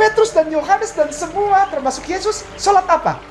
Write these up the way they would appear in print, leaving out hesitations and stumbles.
Petrus dan Yohanes dan semua termasuk Yesus sholat apa?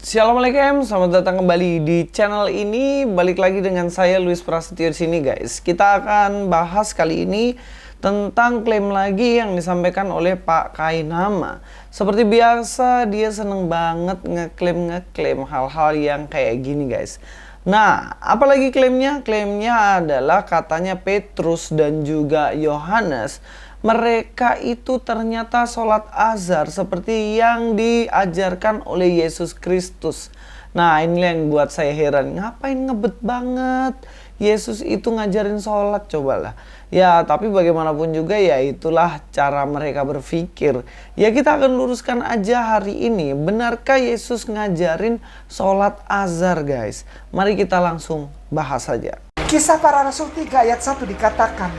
Assalamualaikum, selamat datang kembali di channel ini. Balik lagi dengan saya Luis Prasetyo di sini, guys. Kita akan bahas kali ini tentang klaim lagi yang disampaikan oleh Pak Kainama. Seperti biasa, dia seneng banget ngeklaim hal-hal yang kayak gini, guys. Nah, apalagi klaimnya? Klaimnya adalah katanya Petrus dan juga Yohanes, mereka itu ternyata sholat azhar seperti yang diajarkan oleh Yesus Kristus. Nah, ini yang buat saya heran. Ngapain ngebet banget Yesus itu ngajarin sholat, cobalah. Ya, tapi bagaimanapun juga ya itulah cara mereka berpikir. Ya, kita akan luruskan aja hari ini. Benarkah Yesus ngajarin sholat azhar, guys? Mari kita langsung bahas saja. Kisah Para Rasul 3 ayat 1 dikatakan,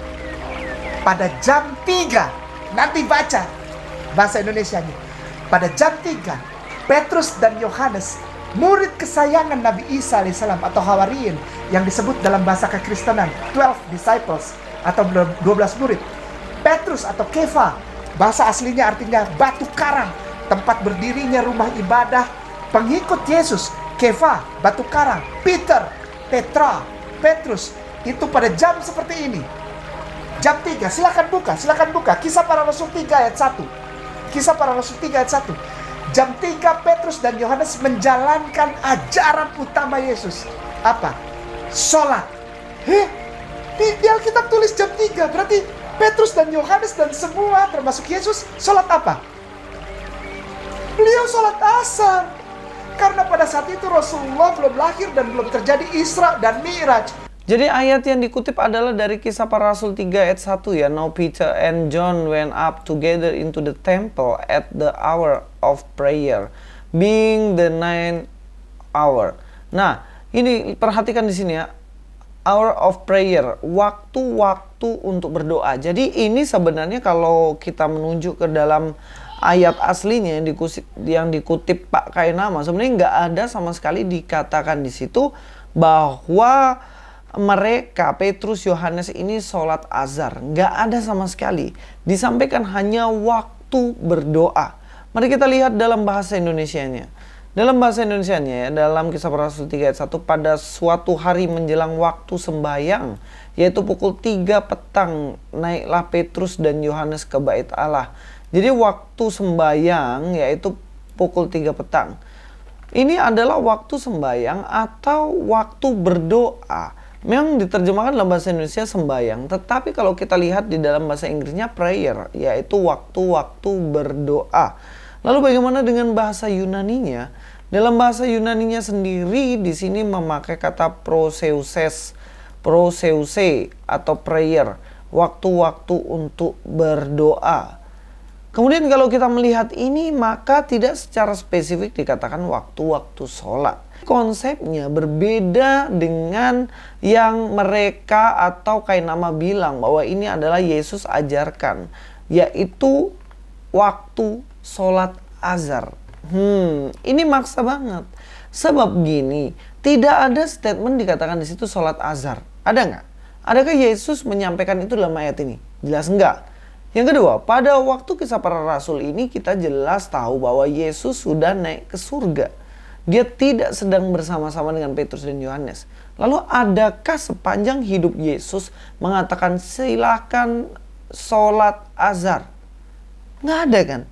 pada jam 3, nanti baca bahasa Indonesianya. Pada jam 3, Petrus dan Yohanes, murid kesayangan Nabi Isa alaihissalam atau Hawariyin, yang disebut dalam bahasa kekristenan 12 disciples atau 12 murid. Petrus atau Kefa, bahasa aslinya artinya batu karang, tempat berdirinya rumah ibadah pengikut Yesus. Kefa, batu karang. Peter, Petra, Petrus, itu pada jam seperti ini. Jam 3, silakan buka. Kisah Para Rasul 3 ayat 1. Kisah Para Rasul 3 ayat 1. Jam 3 Petrus dan Yohanes menjalankan ajaran utama Yesus. Apa? Sholat. Di Alkitab tulis jam 3. Berarti Petrus dan Yohanes dan semua termasuk Yesus sholat apa? Beliau sholat asar. Karena pada saat itu Rasulullah belum lahir dan belum terjadi Isra dan Mi'raj. Jadi ayat yang dikutip adalah dari Kisah Para Rasul 3 ayat 1 ya. Now Peter and John went up together into the temple at the hour of prayer, being the 9th hour. Nah, ini perhatikan di sini ya. Hour of prayer, waktu-waktu untuk berdoa. Jadi ini sebenarnya kalau kita menunjuk ke dalam ayat aslinya yang dikutip Pak Kainama, sebenarnya nggak ada sama sekali dikatakan di situ bahwa mereka, Petrus, Yohanes ini sholat azhar. Nggak ada sama sekali. Disampaikan hanya waktu berdoa. Mari kita lihat dalam bahasa Indonesianya. Dalam bahasa Indonesianya ya, dalam Kisah Para Rasul 3 ayat 1, pada suatu hari menjelang waktu sembahyang, yaitu pukul 3 petang, naiklah Petrus dan Yohanes ke bait Allah. Jadi waktu sembahyang yaitu pukul 3 petang. Ini adalah waktu sembahyang atau waktu berdoa. Memang diterjemahkan dalam bahasa Indonesia sembahyang, tetapi kalau kita lihat di dalam bahasa Inggrisnya prayer, yaitu waktu-waktu berdoa. Lalu bagaimana dengan bahasa Yunaninya? Dalam bahasa Yunaninya sendiri di sini memakai kata proseuse atau prayer, waktu-waktu untuk berdoa. Kemudian kalau kita melihat ini, maka tidak secara spesifik dikatakan waktu-waktu sholat. Konsepnya berbeda dengan yang mereka atau Kainama bilang bahwa ini adalah Yesus ajarkan, yaitu waktu sholat azhar. Ini maksa banget. Sebab gini, tidak ada statement dikatakan di situ sholat azhar. Ada nggak? Adakah Yesus menyampaikan itu dalam ayat ini? Jelas enggak. Yang kedua, pada waktu Kisah Para Rasul ini kita jelas tahu bahwa Yesus sudah naik ke surga. Dia tidak sedang bersama-sama dengan Petrus dan Yohanes. Lalu adakah sepanjang hidup Yesus mengatakan silakan sholat azhar? Nggak ada kan?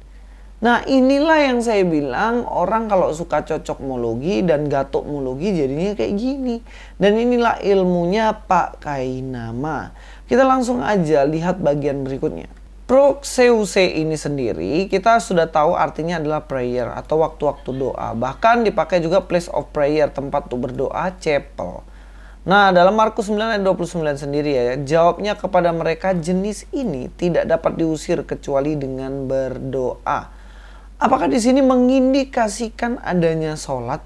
Nah, inilah yang saya bilang, orang kalau suka cocokmologi dan gatokmologi jadinya kayak gini. Dan inilah ilmunya Pak Kainama. Kita langsung aja lihat bagian berikutnya. Proseuse ini sendiri kita sudah tahu artinya adalah prayer atau waktu-waktu doa. Bahkan dipakai juga place of prayer, tempat untuk berdoa, chapel. Nah, dalam Markus 9 ayat 29 sendiri ya, jawabnya kepada mereka, jenis ini tidak dapat diusir kecuali dengan berdoa. Apakah di sini mengindikasikan adanya sholat?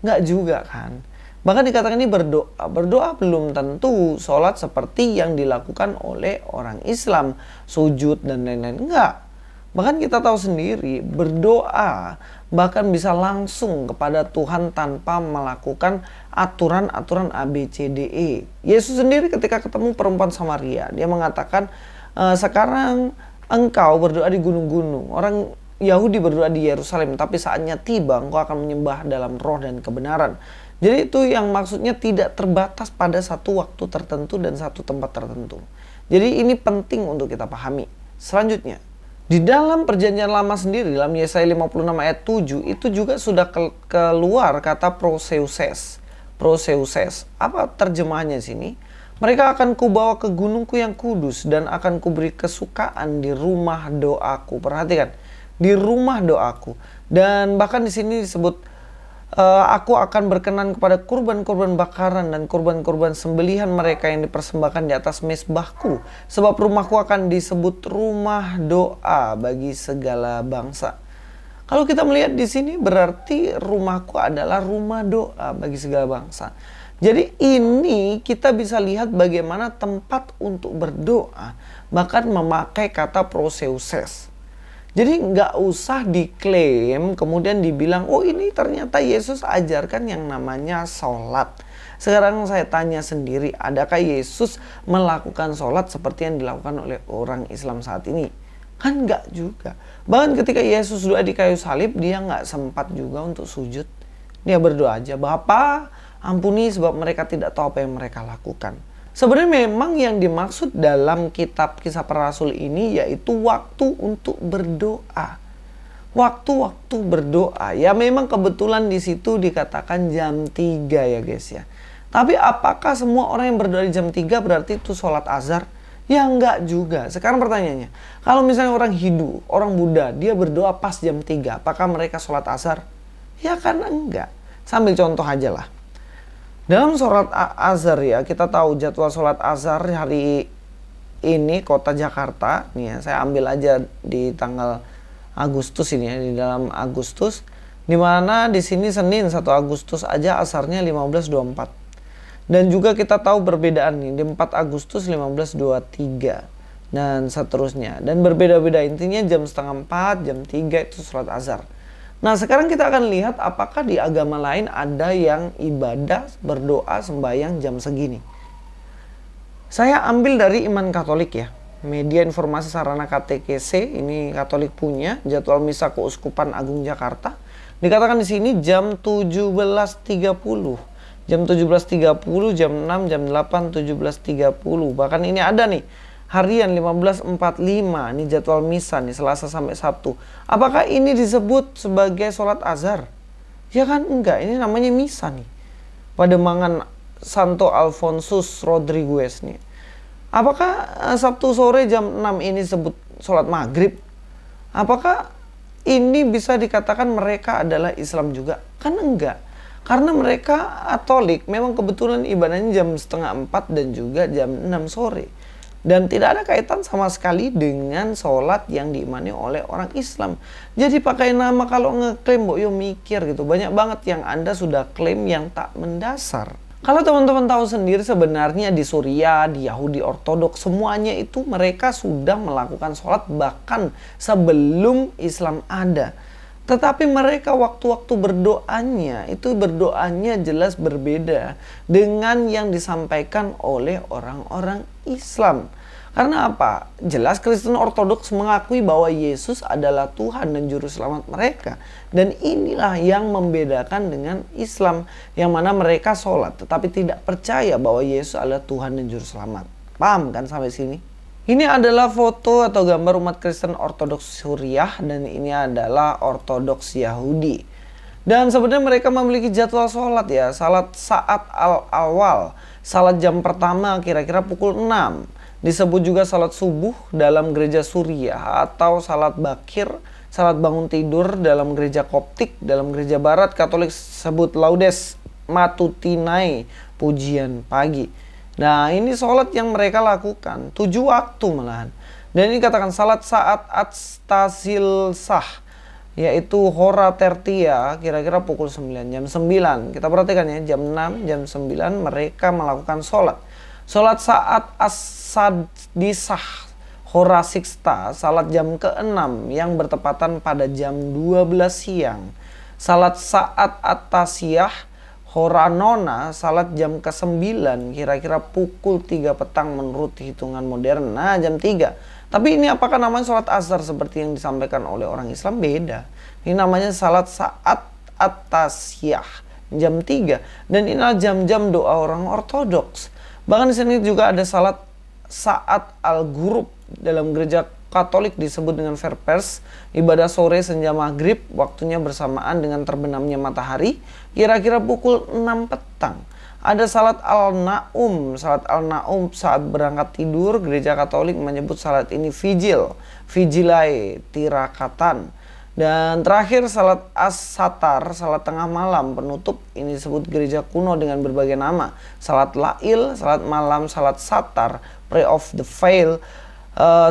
Nggak juga kan? Bahkan dikatakan ini berdoa. Berdoa belum tentu sholat seperti yang dilakukan oleh orang Islam, sujud dan lain-lain. Enggak. Bahkan kita tahu sendiri, berdoa bahkan bisa langsung kepada Tuhan tanpa melakukan aturan-aturan A, B, C, D, E. Yesus sendiri ketika ketemu perempuan Samaria, dia mengatakan, sekarang engkau berdoa di gunung-gunung. Orang Yahudi berdoa di Yerusalem, tapi saatnya tiba engkau akan menyembah dalam roh dan kebenaran. Jadi itu yang maksudnya tidak terbatas pada satu waktu tertentu dan satu tempat tertentu. Jadi ini penting untuk kita pahami. Selanjutnya, di dalam perjanjian lama sendiri, dalam Yesaya 56 ayat 7, itu juga sudah keluar kata proseuses. Proseuses. Apa terjemahannya sini? Mereka akan kubawa ke gunungku yang kudus dan akan kuberi kesukaan di rumah doaku. Perhatikan, di rumah doaku. Dan bahkan di sini disebut, aku akan berkenan kepada kurban-kurban bakaran dan kurban-kurban sembelihan mereka yang dipersembahkan di atas mezbahku. Sebab rumahku akan disebut rumah doa bagi segala bangsa. Kalau kita melihat di sini berarti rumahku adalah rumah doa bagi segala bangsa. Jadi ini kita bisa lihat bagaimana tempat untuk berdoa bahkan memakai kata proseuses. Jadi nggak usah diklaim kemudian dibilang, oh ini ternyata Yesus ajarkan yang namanya sholat. Sekarang saya tanya sendiri, adakah Yesus melakukan sholat seperti yang dilakukan oleh orang Islam saat ini? Kan nggak juga. Bahkan ketika Yesus doa di kayu salib, dia nggak sempat juga untuk sujud. Dia berdoa aja, Bapa ampuni sebab mereka tidak tahu apa yang mereka lakukan. Sebenarnya memang yang dimaksud dalam kitab Kisah Para Rasul ini yaitu waktu untuk berdoa. Waktu-waktu berdoa. Ya memang kebetulan di situ dikatakan jam 3 ya guys ya. Tapi apakah semua orang yang berdoa di jam 3 berarti itu sholat azhar? Ya enggak juga. Sekarang pertanyaannya, kalau misalnya orang Hindu, orang Buddha, dia berdoa pas jam 3, apakah mereka sholat azhar? Ya kan enggak. Sambil contoh aja lah. Dalam sholat azhar ya, kita tahu jadwal sholat azhar hari ini kota Jakarta. Nih ya, saya ambil aja di tanggal Agustus ini ya, di dalam Agustus. Dimana di sini Senin 1 Agustus aja azharnya 15.24. Dan juga kita tahu perbedaan nih, di 4 Agustus 15.23. Dan seterusnya. Dan berbeda-beda, intinya jam setengah 4, jam 3 itu sholat azhar. Nah sekarang kita akan lihat apakah di agama lain ada yang ibadah, berdoa, sembahyang jam segini. Saya ambil dari Iman Katolik ya. Media Informasi Sarana KTKC, ini Katolik punya, jadwal misa Keuskupan Agung Jakarta. Dikatakan di sini jam 17.30. Jam 17.30, jam 6, jam 8, 17.30. Bahkan ini ada nih. Harian 15.45, ini jadwal misa nih, Selasa sampai Sabtu. Apakah ini disebut sebagai sholat azhar? Ya kan enggak, ini namanya misa nih. Pademangan Santo Alfonsus Rodriguez nih. Apakah Sabtu sore jam 6 ini disebut sholat maghrib? Apakah ini bisa dikatakan mereka adalah Islam juga? Kan enggak. Karena mereka Katolik, memang kebetulan ibadahnya jam setengah 4 dan juga jam 6 sore. Dan tidak ada kaitan sama sekali dengan sholat yang diimani oleh orang Islam. Jadi pakai nama kalau ngeklaim, Mbok Yo mikir gitu. Banyak banget yang Anda sudah klaim yang tak mendasar. Kalau teman-teman tahu sendiri sebenarnya di Suriah, di Yahudi Ortodoks, semuanya itu mereka sudah melakukan sholat bahkan sebelum Islam ada. Tetapi mereka waktu-waktu berdoanya, itu berdoanya jelas berbeda dengan yang disampaikan oleh orang-orang Islam. Karena apa? Jelas Kristen Ortodoks mengakui bahwa Yesus adalah Tuhan dan Juru Selamat mereka. Dan inilah yang membedakan dengan Islam, yang mana mereka sholat tetapi tidak percaya bahwa Yesus adalah Tuhan dan Juru Selamat. Paham kan sampai sini? Ini adalah foto atau gambar umat Kristen Ortodoks Suriah dan ini adalah Ortodoks Yahudi. Dan sebenarnya mereka memiliki jadwal sholat ya, salat saat awal, salat jam pertama kira-kira pukul 6. Disebut juga salat subuh dalam gereja Suriah atau salat bakir, salat bangun tidur dalam gereja Koptik, dalam gereja Barat Katolik sebut Laudes Matutinae, pujian pagi. Nah ini sholat yang mereka lakukan 7 waktu malahan. Dan ini katakan salat saat astasilsah, yaitu hora tertia, kira-kira pukul 9, jam 9. Kita perhatikan ya, jam 6, jam 9 mereka melakukan sholat. Sholat saat asadisah, Hora Sixta, salat jam ke-6 yang bertepatan pada jam 12 siang. Salat saat atasiyah, Hora Nona, salat jam ke-9 kira-kira pukul 3 petang menurut hitungan modern. Nah, jam 3. Tapi ini apakah namanya salat azhar seperti yang disampaikan oleh orang Islam? Beda. Ini namanya salat saat atasiyah, jam 3. Dan inilah jam-jam doa orang Ortodoks. Bahkan di sini juga ada salat saat al-ghurub. Dalam gereja Katolik disebut dengan Vespers, ibadah sore senja maghrib, waktunya bersamaan dengan terbenamnya matahari, kira-kira pukul 6 petang. Ada salat al-Naum. Salat al-Naum saat berangkat tidur, gereja Katolik menyebut salat ini vigil, vigilae, tirakatan. Dan terakhir salat as-satar, salat tengah malam penutup, ini disebut gereja kuno dengan berbagai nama. Salat lail, salat malam, salat satar, pray of the veil,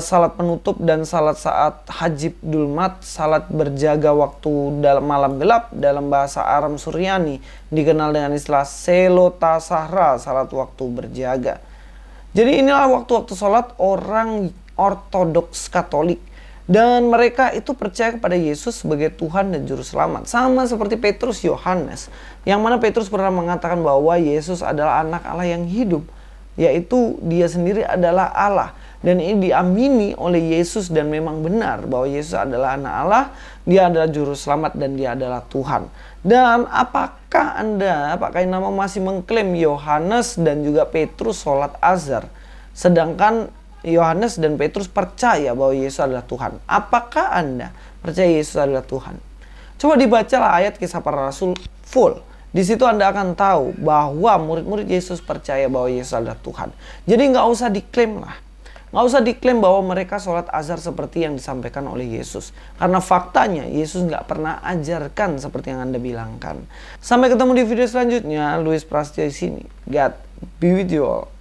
salat penutup, dan salat saat hajib dulmat, salat berjaga waktu dalam malam gelap, dalam bahasa Aram Suryani dikenal dengan istilah selota sahra, salat waktu berjaga. Jadi inilah waktu-waktu salat orang Ortodoks Katolik, dan mereka itu percaya kepada Yesus sebagai Tuhan dan Juru Selamat, sama seperti Petrus Yohanes, yang mana Petrus pernah mengatakan bahwa Yesus adalah anak Allah yang hidup, yaitu dia sendiri adalah Allah. Dan ini diamini oleh Yesus, dan memang benar bahwa Yesus adalah anak Allah, dia adalah juru selamat, dan dia adalah Tuhan. Dan apakah yang nama masih mengklaim Yohanes dan juga Petrus sholat azhar, sedangkan Yohanes dan Petrus percaya bahwa Yesus adalah Tuhan? Apakah Anda percaya Yesus adalah Tuhan? Coba dibacalah ayat Kisah Para Rasul full. Di situ Anda akan tahu bahwa murid-murid Yesus percaya bahwa Yesus adalah Tuhan. Jadi nggak usah diklaim lah. Nggak usah diklaim bahwa mereka sholat azhar seperti yang disampaikan oleh Yesus. Karena faktanya Yesus nggak pernah ajarkan seperti yang Anda bilangkan. Sampai ketemu di video selanjutnya. Louis Prasetyo di sini. God be with you all.